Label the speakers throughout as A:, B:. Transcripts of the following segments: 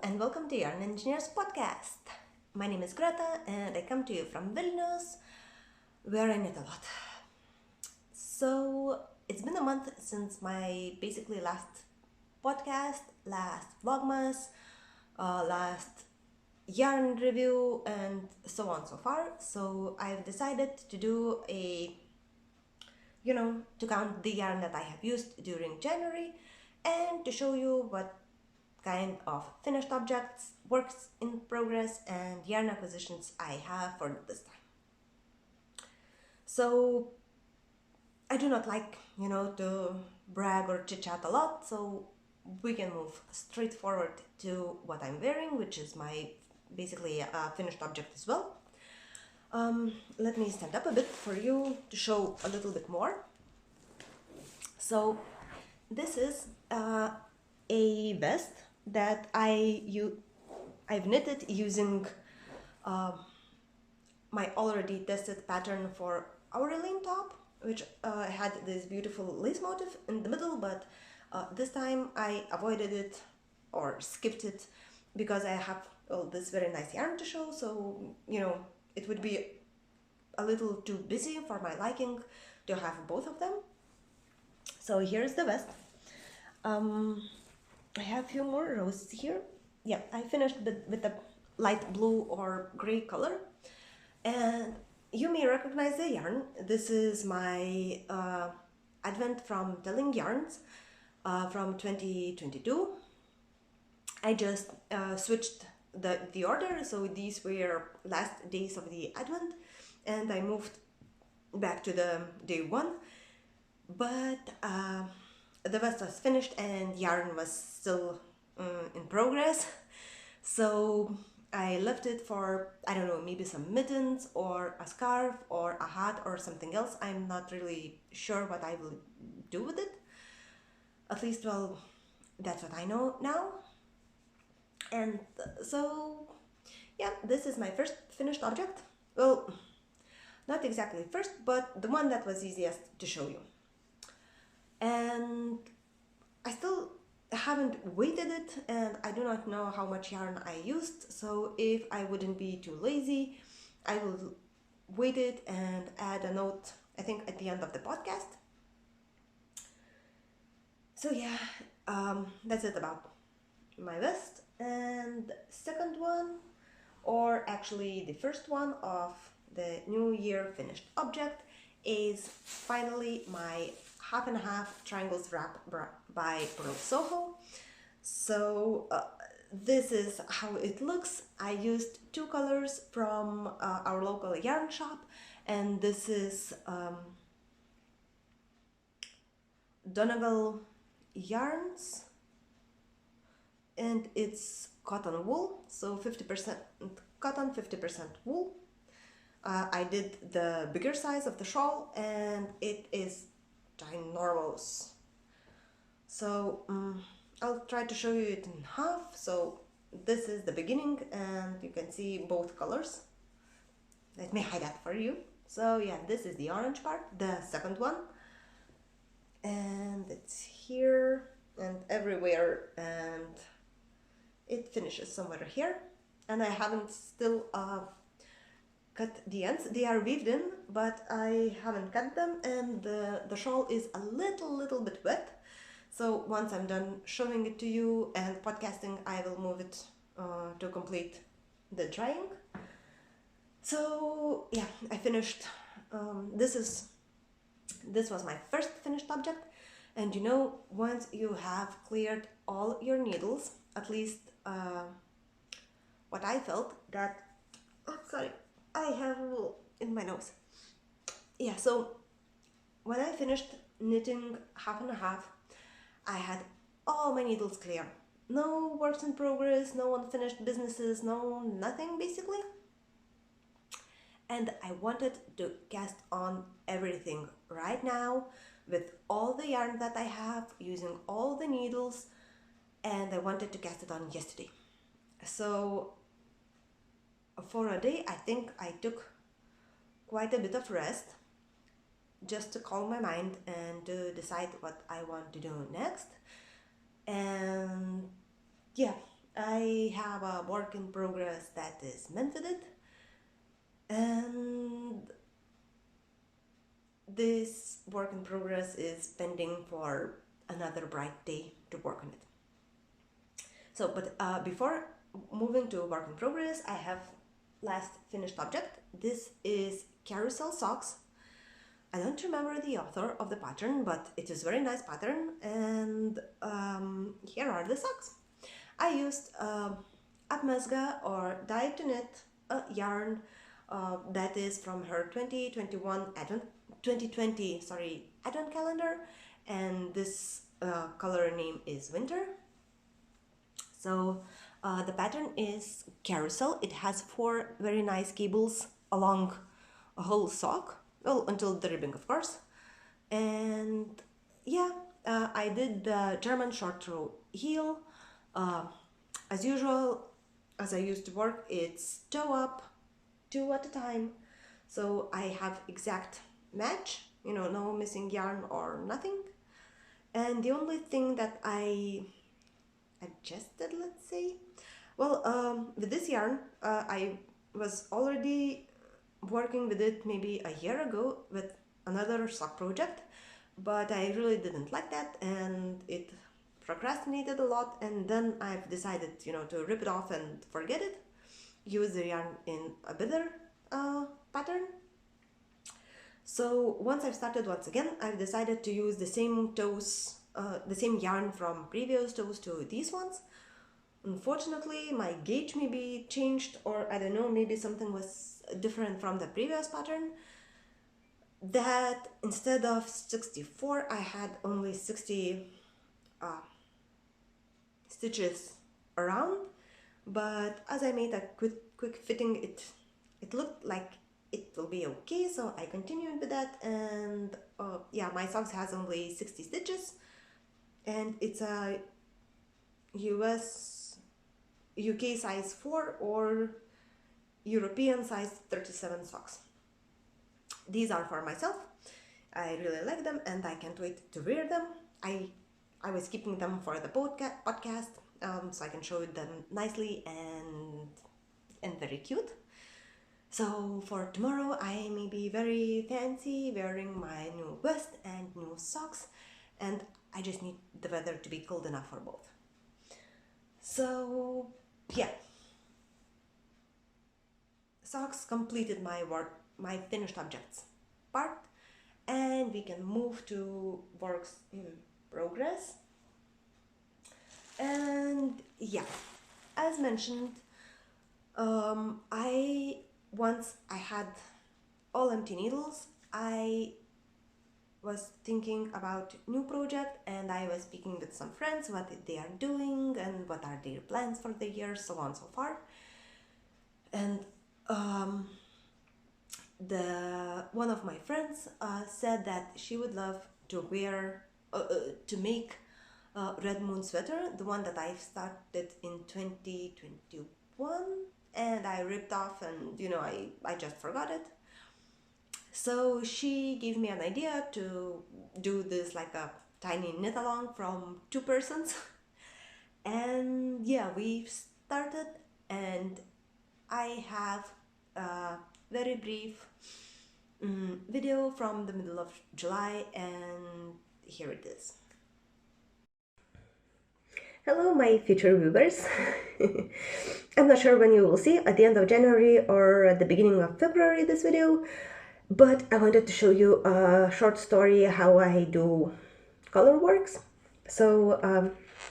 A: and welcome to Yarn Engineers podcast. My name is Greta and I come to you from Vilnius, where I knit a lot. So it's been a month since my basically last podcast, last vlogmas, last yarn review and so on so far. So I've decided to do to count the yarn that I have used during January and to show you what kind of finished objects, works in progress and yarn acquisitions I have for this time. So I do not like, to brag or chit chat a lot, so we can move straight forward to what I'm wearing, which is my basically finished object as well. Let me stand up a bit for you to show a little bit more. So this is a vest that I've knitted using my already tested pattern for Aureline top, which had this beautiful lace motif in the middle, but this time I avoided it or skipped it because I have this very nice yarn to show, so it would be a little too busy for my liking to have both of them. So here's the vest. I have a few more rows here. Yeah, I finished with the light blue or gray color, and you may recognize the yarn. This is my advent from Telling Yarns from 2022. I just switched the order, so these were last days of the advent and I moved back to the day one, but the vest was finished and yarn was still in progress, so I left it for, I don't know, maybe some mittens or a scarf or a hat or something else. I'm not really sure what I will do with it. At least, well, that's what I know now. And so, yeah, this is my first finished object. Well, not exactly first, but the one that was easiest to show you. And I still haven't weighted it and I do not know how much yarn I used, so if I wouldn't be too lazy, I will weight it and add a note, I think, at the end of the podcast. So yeah, that's it about my vest. And second one, or actually the first one of the new year finished object, is finally my half and half triangles wrap by Pearl Soho. So this is how it looks. I used two colors from our local yarn shop, and this is Donegal yarns, and it's cotton wool, so 50% cotton, 50% wool. I did the bigger size of the shawl and it is ginormous. So I'll try to show you it in half. So this is the beginning and you can see both colors. Let me hide that for you. So yeah, this is the orange part, the second one, and it's here and everywhere, and it finishes somewhere here, and I haven't still cut the ends. They are weaved in, but I haven't cut them, and the shawl is a little bit wet, so once I'm done showing it to you and podcasting, I will move it to complete the drying. So yeah, I finished. This was my first finished object, and once you have cleared all your needles, at least what I felt that, sorry, I have wool in my nose. Yeah, so when I finished knitting half and a half, I had all my needles clear. No works in progress, no unfinished businesses, no nothing basically. And I wanted to cast on everything right now with all the yarn that I have, using all the needles, and I wanted to cast it on yesterday. So for a day, I think I took quite a bit of rest just to calm my mind and to decide what I want to do next. And yeah, I have a work in progress that is meant with it, and this work in progress is pending for another bright day to work on it. So, but before moving to work in progress, I have last finished object. This is carousel socks. I don't remember the author of the pattern, but it is very nice pattern, and here are the socks. I used apmezga or dye to knit yarn that is from her 2020 advent calendar, and this color name is winter. So the pattern is carousel. It has 4 very nice cables along a whole sock, well, until the ribbing, of course. And yeah, I did the German short row heel. As usual, as I used to work, it's toe up, 2 at a time. So I have exact match, you know, no missing yarn or nothing. And the only thing that I adjusted, let's say, well, with this yarn, I was already working with it maybe a year ago with another sock project, but I really didn't like that, and it procrastinated a lot, and then I've decided, you know, to rip it off and forget it, use the yarn in a better pattern. So once I've started once again, I've decided to use the same toes, the same yarn from previous toes to these ones. Unfortunately, my gauge maybe changed, or I don't know, maybe something was different from the previous pattern, that instead of 64, I had only 60 stitches around. But as I made a quick fitting, it looked like it will be okay, so I continued with that, and yeah, my socks has only 60 stitches, and it's a UK size 4 or European size 37 socks. These are for myself. I really like them, and I can't wait to wear them. I was keeping them for the podcast, so I can show them nicely and very cute. So for tomorrow, I may be very fancy wearing my new vest and new socks, and I just need the weather to be cold enough for both. So yeah, socks completed my finished objects part, and we can move to works in progress. And yeah, as mentioned, once I had all empty needles, I was thinking about new project, and I was speaking with some friends what they are doing and what are their plans for the year, so on and so far. And one of my friends said that she would love to wear to make a red moon sweater, the one that I started in 2021, and I ripped off, and you know, I just forgot it. So she gave me an idea to do this like a tiny knit along from 2 persons. And yeah, we started, and I have a very brief video from the middle of July, and here it is. Hello, my future viewers. I'm not sure when you will see, at the end of January or at the beginning of February, this video, but I wanted to show you a short story how I do color works. So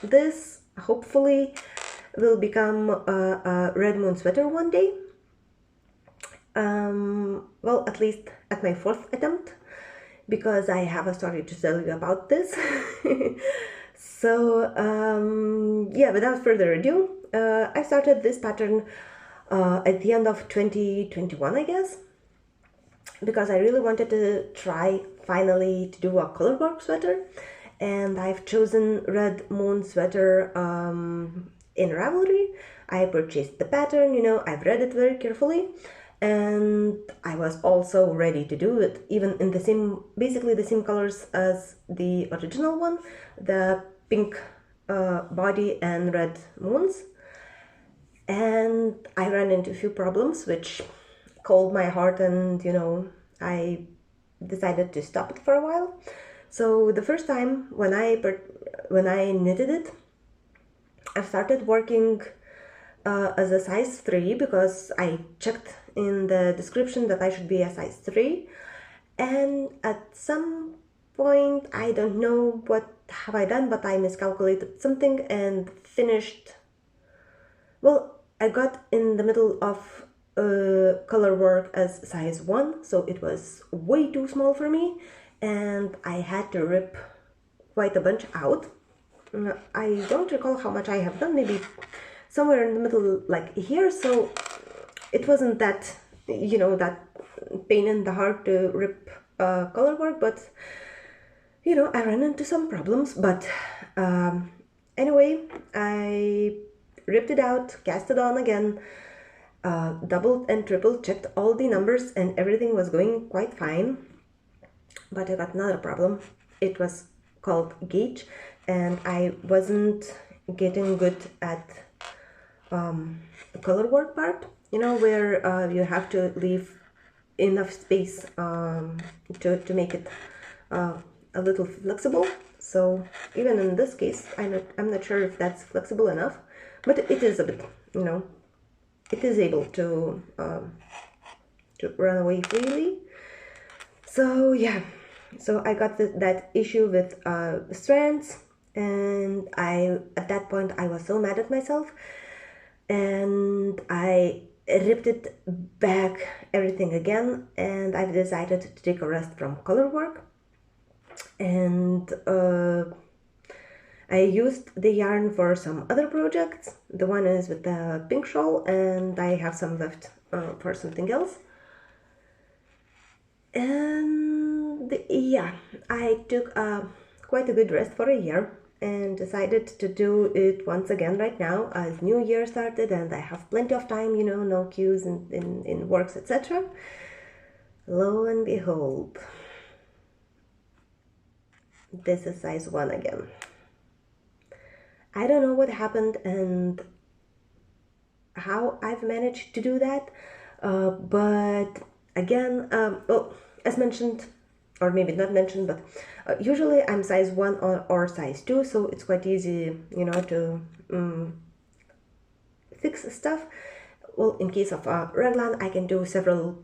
A: this hopefully will become a red moon sweater one day. Well, at least at my 4th attempt, because I have a story to tell you about this. So yeah, without further ado, I started this pattern at the end of 2021, I guess, because I really wanted to try finally to do a colorwork sweater, and I've chosen red moon sweater in Ravelry. I purchased the pattern, you know, I've read it very carefully, and I was also ready to do it, even in the same, basically the same colors as the original one, the pink body and red moons. and I ran into a few problems which cold my heart, and I decided to stop it for a while. So the first time when I knitted it, I started working as a size 3 because I checked in the description that I should be a size 3, and at some point, I don't know what have I done, but I miscalculated something and finished. Well, I got in the middle of color work as size 1, so it was way too small for me, and I had to rip quite a bunch out. I don't recall how much I have done, maybe somewhere in the middle, like here, so it wasn't that, that pain in the heart to rip color work, but I ran into some problems, but anyway, I ripped it out, cast it on again, doubled and triple checked all the numbers, and everything was going quite fine. But I got another problem. It was called gauge, and I wasn't getting good at the color work part, where you have to leave enough space to make it a little flexible. So even in this case, I'm not sure if that's flexible enough, but it is a bit, it is able to run away freely. So yeah, so I got that issue with strands, and at that point I was so mad at myself, and I ripped it back, everything again, and I've decided to take a rest from color work. And I used the yarn for some other projects. The one is with the pink shawl, and I have some left for something else. And yeah, I took quite a good rest for a year and decided to do it once again right now as New Year started and I have plenty of time, no queues in works, etc. Lo and behold, this is size 1 again. I don't know what happened and how I've managed to do that, but again, well, as mentioned, or maybe not mentioned, but usually I'm size 1 or size 2, so it's quite easy, to fix stuff. Well, in case of raglan, I can do several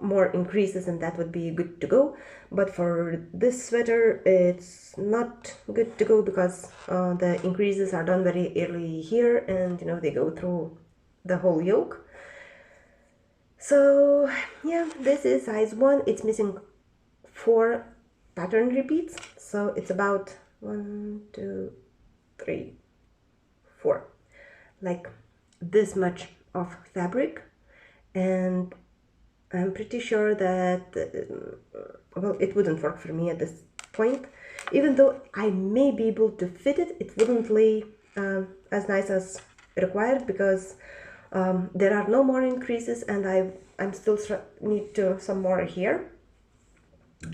A: more increases and that would be good to go, but for this sweater it's not good to go because the increases are done very early here, and they go through the whole yoke. So yeah, this is size 1. It's missing 4 pattern repeats, so it's about 1, 2, 3, 4, like this much of fabric, and I'm pretty sure that well, it wouldn't work for me at this point. Even though I may be able to fit it, it wouldn't lay as nice as required because there are no more increases, and I'm still need to some more here.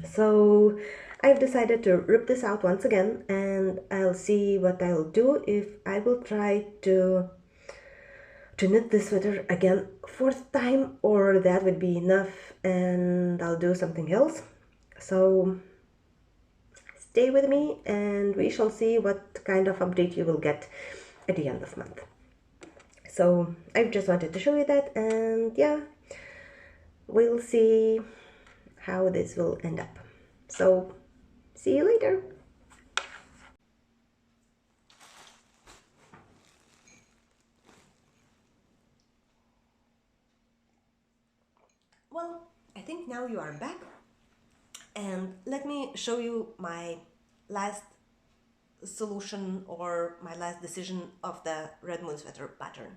A: So I've decided to rip this out once again, and I'll see what I'll do. If I will try to knit this sweater again 4th time, or that would be enough and I'll do something else. So stay with me and we shall see what kind of update you will get at the end of the month. So I just wanted to show you that, and yeah, we'll see how this will end up. So see you later. Well, I think now you are back, and let me show you my last solution or my last decision of the Red Moon sweater pattern.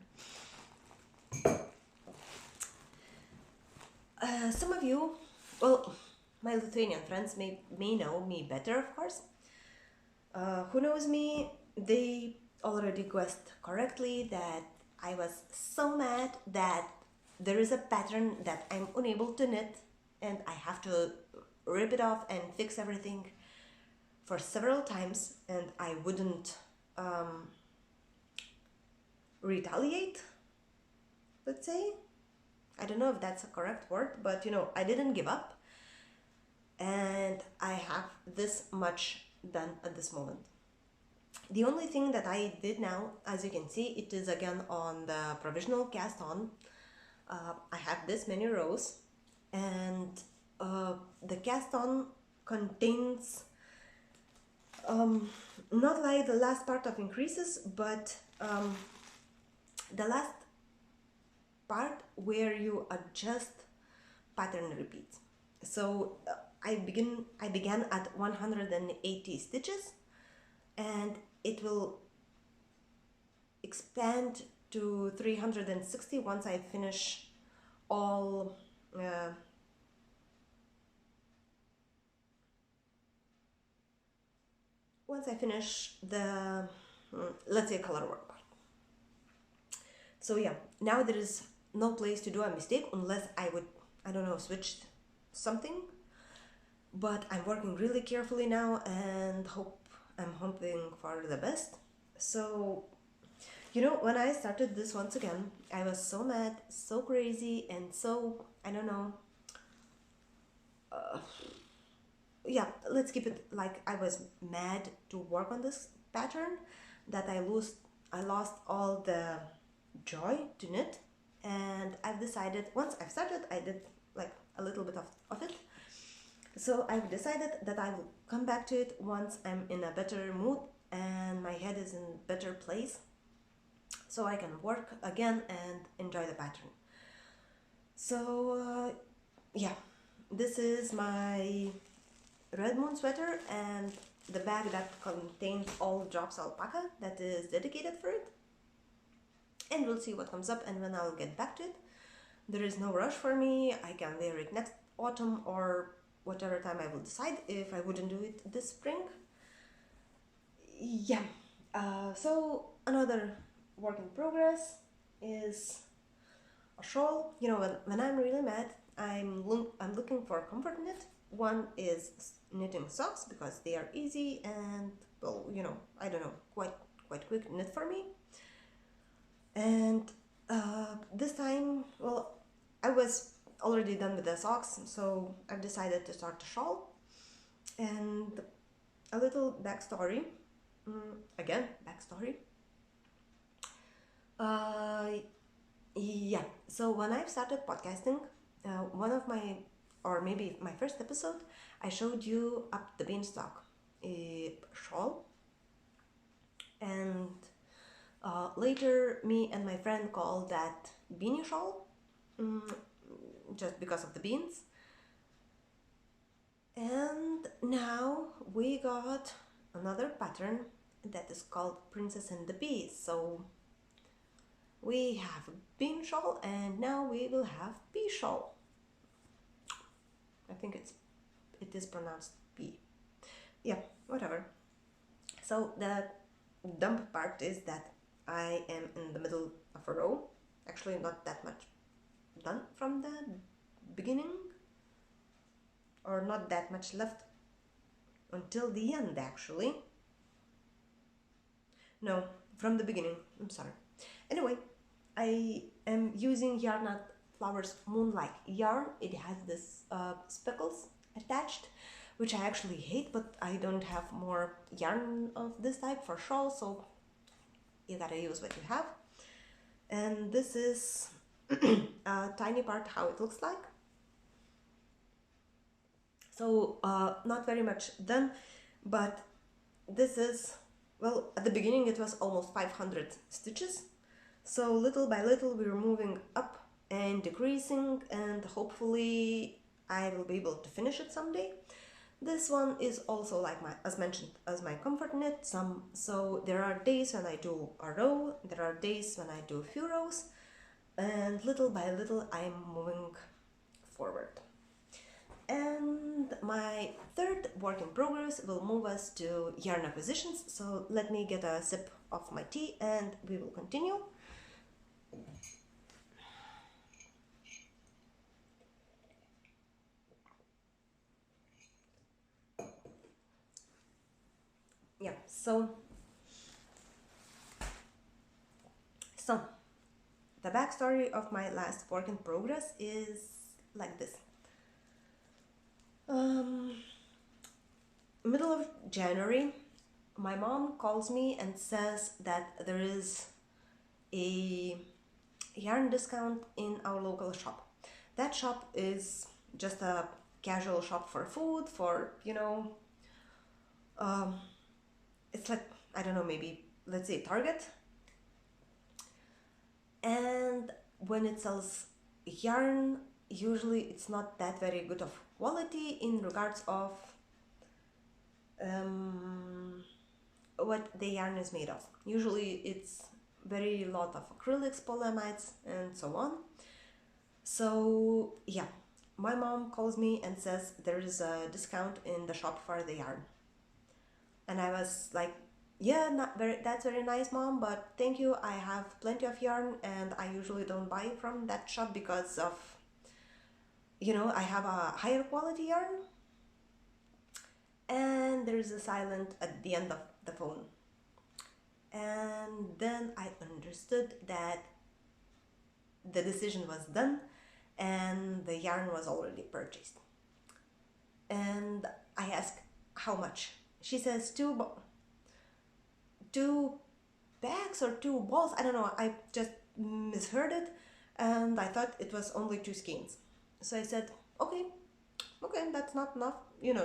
A: Some of you, well, my Lithuanian friends may know me better, of course. Who knows me, they already guessed correctly that I was so mad that there is a pattern that I'm unable to knit, and I have to rip it off and fix everything for several times, and I wouldn't retaliate let's say. I don't know if that's a correct word, but I didn't give up, and I have this much done at this moment. The only thing that I did now, as you can see, it is again on the provisional cast on. I have this many rows, and the cast on contains not like the last part of increases, but the last part where you adjust pattern repeats. So I began at 180 stitches, and it will expand to 360 once I finish all once I finish the let's say color work part. So yeah, now there is no place to do a mistake unless I would, I don't know, switch something, but I'm working really carefully now and I'm hoping for the best. So when I started this once again, I was so mad, so crazy, and so, I don't know, yeah, let's keep it like I was mad to work on this pattern that I lost all the joy to knit. And I've decided, once I've started, I did like a little bit of it. So I've decided that I will come back to it once I'm in a better mood and my head is in a better place, so I can work again and enjoy the pattern. So yeah, this is my red moon sweater and the bag that contains all drops alpaca that is dedicated for it. And we'll see what comes up and when I'll get back to it. There is no rush for me. I can wear it next autumn or whatever time I will decide if I wouldn't do it this spring. Yeah. So another work in progress is a shawl. When I'm really mad, I'm looking for comfort knit. One is knitting socks because they are easy and, well, I don't know, quite quick knit for me. And this time, well, I was already done with the socks, so I've decided to start the shawl. And a little backstory, again, backstory. Yeah, so when I started podcasting, one of my, or maybe my first episode, I showed you up the beanstalk shawl. And later, me and my friend called that beanie shawl, just because of the beans. And now we got another pattern that is called Princess and the Bee. So we have bean shawl and now we will have bee shawl. I think it is pronounced bee. Yeah, whatever. So the dumb part is that I am in the middle of a row. Actually, not that much done from the beginning, or not that much left until the end, actually. No, from the beginning, I'm sorry. Anyway, I am using Yarn Art Flowers Moonlight yarn. It has this speckles attached, which I actually hate, but I don't have more yarn of this type for shawl, so you gotta use what you have. And this is a tiny part how it looks like. So not very much done, but this is, well, at the beginning it was almost 500 stitches. So little by little we're moving up and decreasing, and hopefully I will be able to finish it someday. This one is also like as mentioned, as my comfort knit. So there are days when I do a row, there are days when I do a few rows, and little by little I'm moving forward. And my third work in progress will move us to yarn acquisitions. So let me get a sip of my tea and we will continue. Yeah, so the backstory of my last work in progress is like this. Middle of January, my mom calls me and says that there is a yarn discount in our local shop. That shop is just a casual shop for food, for, it's like, I don't know, maybe let's say Target. And when it sells yarn, usually it's not that very good of quality in regards of what the yarn is made of. Usually it's very lot of acrylics, polyamides, and so on. So yeah, my mom calls me and says there is a discount in the shop for the yarn. And I was like, yeah, that's very nice, mom, but thank you, I have plenty of yarn and I usually don't buy from that shop because of, I have a higher quality yarn. And there's a silence at the end of the phone. And then I understood that the decision was done and the yarn was already purchased. And I asked, how much? She says two bags or 2 balls. I don't know, I just misheard it and I thought it was only 2 skeins. So I said, okay, that's not enough,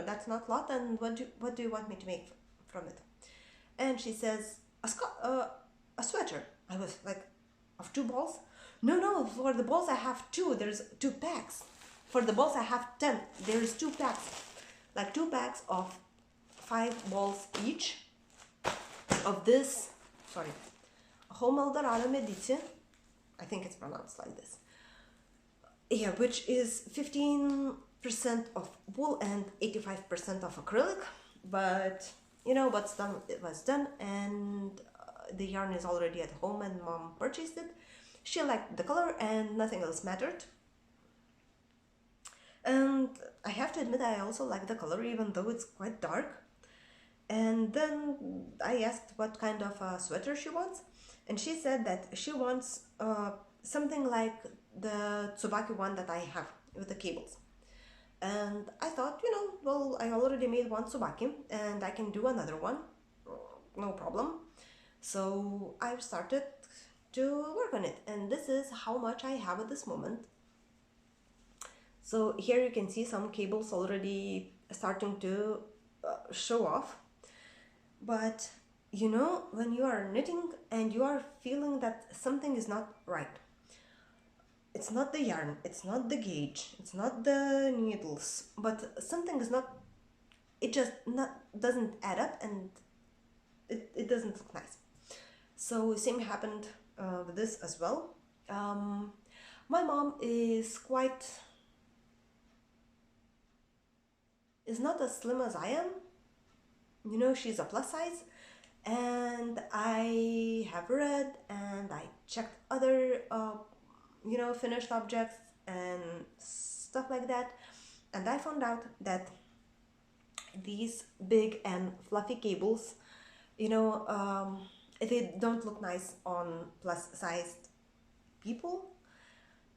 A: that's not a lot, and what do you want me to make from it? And she says, a sweater. I was like, of 2 balls? No, for the balls I have 2, there's 2 packs. For the balls I have 10, there's 2 packs. Like 2 packs of 5 balls each of this, Home Eldorado Medici, I think it's pronounced like this. Yeah, which is 15% of wool and 85% of acrylic, but what's done, it was done, and the yarn is already at home and mom purchased it. She liked the color and nothing else mattered. And I have to admit, I also like the color, even though it's quite dark. And then I asked what kind of a sweater she wants, and she said that she wants something like the Tsubaki one that I have with the cables. And I thought, well, I already made one Tsubaki and I can do another one, no problem. So I started to work on it, and this is how much I have at this moment. So here you can see some cables already starting to show off. But when you are knitting and you are feeling that something is not right, it's not the yarn, it's not the gauge, it's not the needles, but something is not, it just doesn't add up, and it doesn't look nice. So same happened with this as well. My mom is not as slim as I am. She's a plus size, and I have read and I checked other finished objects and stuff like that, and I found out that these big and fluffy cables, they don't look nice on plus sized people.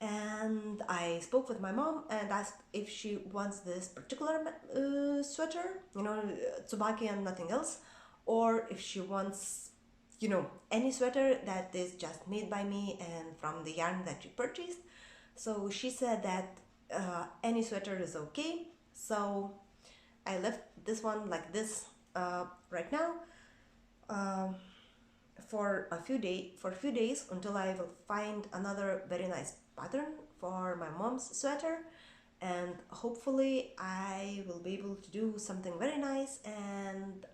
A: And I spoke with my mom and asked if she wants this particular sweater, Tsubaki and nothing else, or if she wants, any sweater that is just made by me and from the yarn that she purchased. So she said that any sweater is okay. So I left this one like this right now for a few days until I will find another very nice pattern for my mom's sweater, and hopefully I will be able to do something very nice and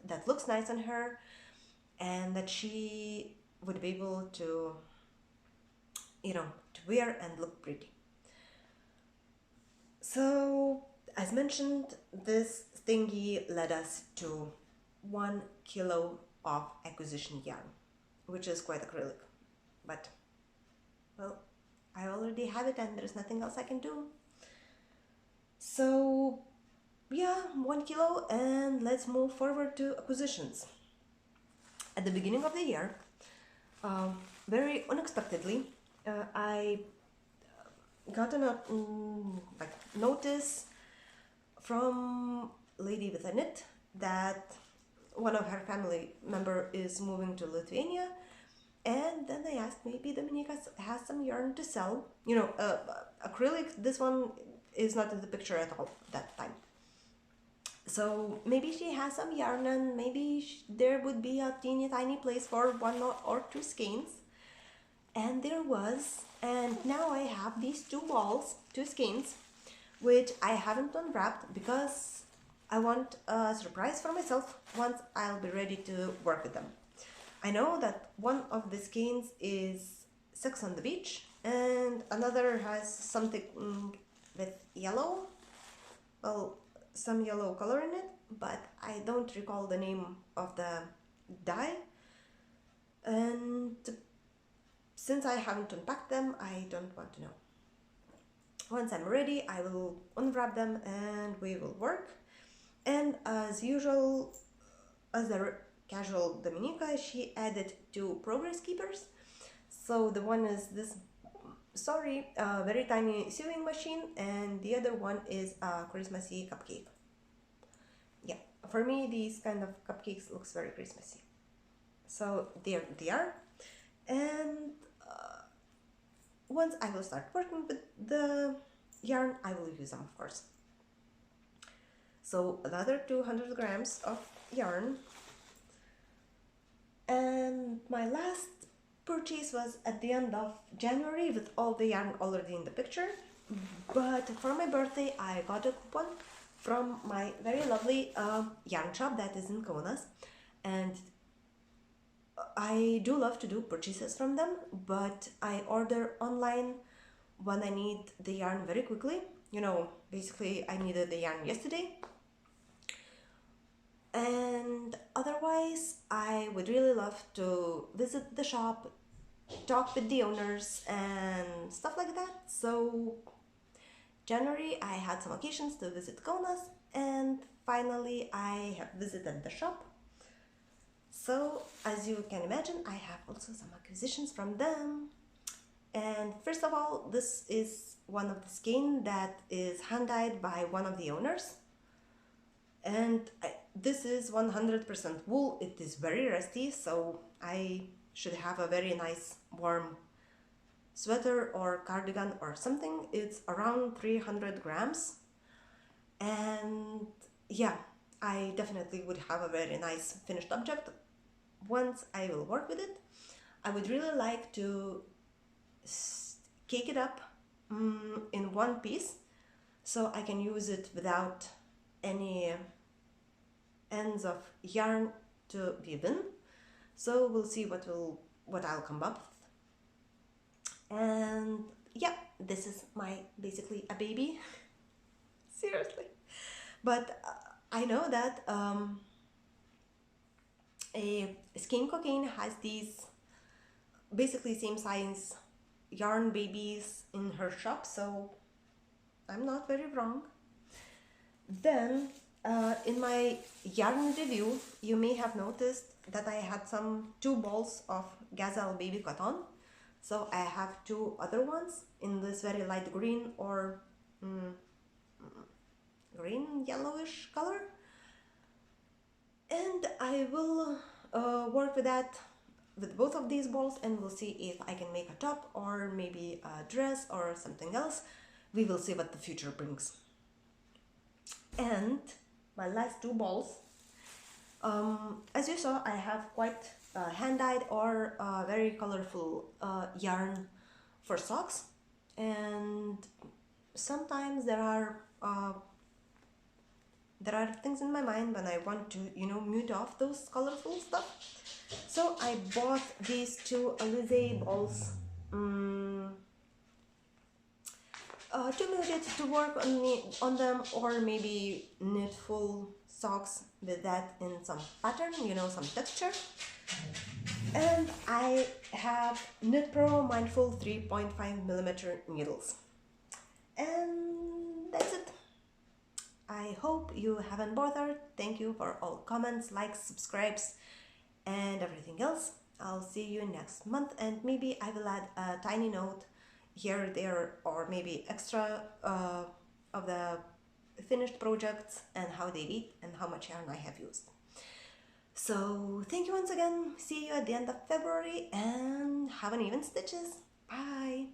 A: that looks nice on her, and that she would be able to to wear and look pretty. So as mentioned, this thingy led us to 1 kilo of acquisition yarn, which is quite acrylic, but well, I already have it and there's nothing else I can do. So yeah, 1 kilo, and let's move forward to acquisitions. At the beginning of the year, Very unexpectedly, I got a notice from Lady with a Knit that one of her family member is moving to Lithuania, and then they asked maybe Dominika has some yarn to sell. You know, acrylic. This one is not in the picture at all that time. So maybe she has some yarn, and maybe there would be a teeny tiny place for one or two skeins. And there was, and now I have these two skeins, which I haven't unwrapped because I want a surprise for myself once I'll be ready to work with them. I know that one of the skeins is Sex on the Beach, and another has something with yellow, well, some yellow color in it, but I don't recall the name of the dye. And since I haven't unpacked them, I don't want to know. Once I'm ready, I will unwrap them and we will work. And as usual, as a casual Dominika, she added two progress keepers. So the one is this, very tiny sewing machine, and the other one is a Christmassy cupcake. Yeah, for me these kind of cupcakes looks very Christmassy. So there they are. And once I will start working with the yarn, I will use them, of course. So another 200 grams of yarn. And my last purchase was at the end of January with all the yarn already in the picture. But for my birthday, I got a coupon from my very lovely yarn shop that is in Kaunas. And I do love to do purchases from them, but I order online when I need the yarn very quickly. You know, basically I needed the yarn yesterday. And otherwise, I would really love to visit the shop, talk with the owners and stuff like that. So January I had some occasions to visit Kaunas, and finally I have visited the shop. So as you can imagine, I have also some acquisitions from them. And first of all, this is one of the skein that is hand-dyed by one of the owners. And this is 100% wool. It is very rusty, so I should have a very nice warm sweater or cardigan or something. It's around 300 grams. And yeah, I definitely would have a very nice finished object once I will work with it. I would really like to cake it up in one piece so I can use it without any ends of yarn to weave in. So we'll see what I'll come up with. And yeah, this is my basically a baby. Seriously. But I know that a Skein Cocaine has these basically same size yarn babies in her shop, so I'm not very wrong. Then in my yarn review, you may have noticed that I had two balls of Gazelle baby cotton. So I have two other ones in this very light green or green yellowish color, and I will work with both of these balls, and we'll see if I can make a top or maybe a dress or something else. We will see what the future brings. And my last two balls, as you saw, I have quite hand-dyed or very colorful yarn for socks, and sometimes there are things in my mind when I want to, mute off those colorful stuff. So I bought these two Alize balls to mute it, to work on them, or maybe knit full socks with that in some pattern, some texture. And I have Knit Pro Mindful 3.5mm needles. And that's it. I hope you haven't bothered. Thank you for all comments, likes, subscribes, and everything else. I'll see you next month, and maybe I will add a tiny note here or there, or maybe extra of the finished projects and how they read and how much yarn I have used. So thank you once again. See you at the end of February and have uneven stitches. Bye.